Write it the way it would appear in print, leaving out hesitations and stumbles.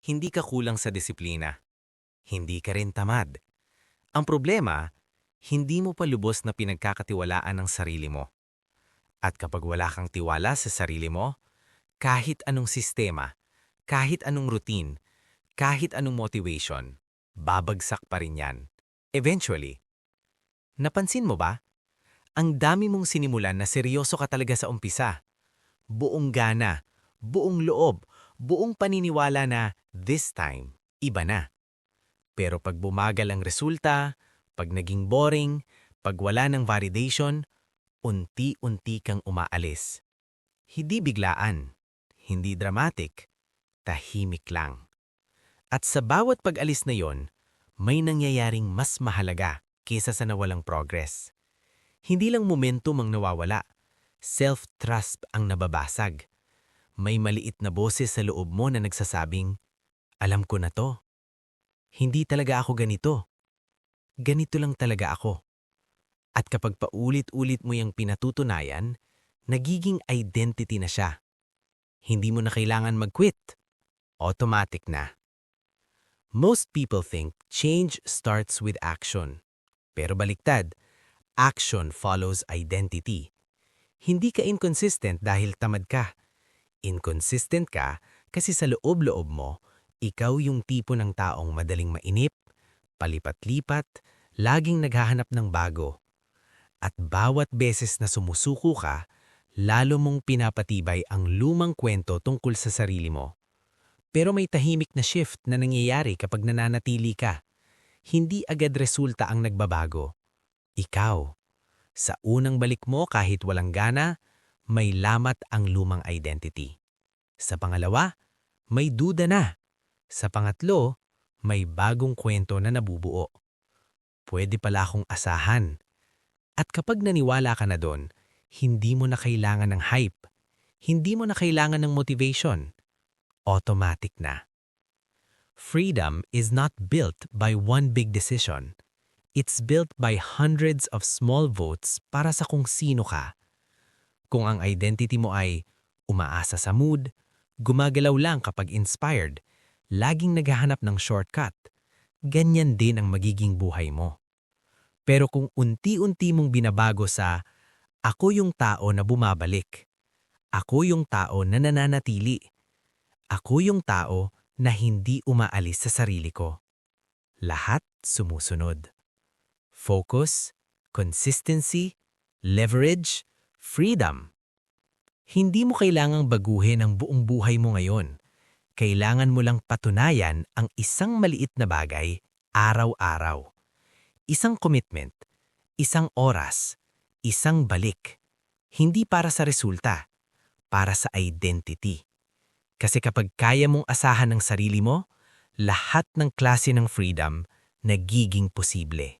Hindi ka kulang sa disiplina. Hindi ka rin tamad. Ang problema, hindi mo pa lubos na pinagkakatiwalaan ang sarili mo. At kapag wala kang tiwala sa sarili mo, kahit anong sistema, kahit anong routine, kahit anong motivation, babagsak pa rin yan. Eventually. Napansin mo ba? Ang dami mong sinimulan na seryoso ka talaga sa umpisa. Buong gana, buong loob, buong paniniwala na this time, iba na. Pero pag bumagal ang resulta, pag naging boring, pag wala ng validation, unti-unti kang umaalis. Hindi biglaan, hindi dramatic, tahimik lang. At sa bawat pag-alis na yon, may nangyayaring mas mahalaga kaysa sa nawalang progress. Hindi lang momentum ang nawawala, self-trust ang nababasag. May maliit na boses sa loob mo na nagsasabing, alam ko na to. Hindi talaga ako ganito. Ganito lang talaga ako. At kapag paulit-ulit mo yung pinatutunayan, nagiging identity na siya. Hindi mo na kailangan mag-quit. Automatic na. Most people think change starts with action. Pero baliktad, action follows identity. Hindi ka inconsistent dahil tamad ka. Inconsistent ka kasi sa loob-loob mo, ikaw yung tipo ng taong madaling mainip, palipat-lipat, laging naghahanap ng bago. At bawat beses na sumusuko ka, lalo mong pinapatibay ang lumang kwento tungkol sa sarili mo. Pero may tahimik na shift na nangyayari kapag nananatili ka. Hindi agad resulta ang nagbabago. Ikaw. Sa unang balik mo kahit walang gana, may lamat ang lumang identity. Sa pangalawa, may duda na. Sa pangatlo, may bagong kwento na nabubuo. Pwede pala akong asahan. At kapag naniwala ka na doon, hindi mo na kailangan ng hype. Hindi mo na kailangan ng motivation. Automatic na. Freedom is not built by one big decision. It's built by hundreds of small votes para sa kung sino ka. Kung ang identity mo ay umaasa sa mood, gumagalaw lang kapag inspired, laging naghahanap ng shortcut, ganyan din ang magiging buhay mo. Pero kung unti-unti mong binabago sa, ako yung tao na bumabalik, ako yung tao na nananatili, ako yung tao na hindi umaalis sa sarili ko, lahat sumusunod. Focus, consistency, leverage, freedom. Hindi mo kailangang baguhin ang buong buhay mo ngayon. Kailangan mo lang patunayan ang isang maliit na bagay araw-araw. Isang commitment, isang oras, isang balik. Hindi para sa resulta, para sa identity. Kasi kapag kaya mong asahan ng sarili mo, lahat ng klase ng freedom nagiging posible.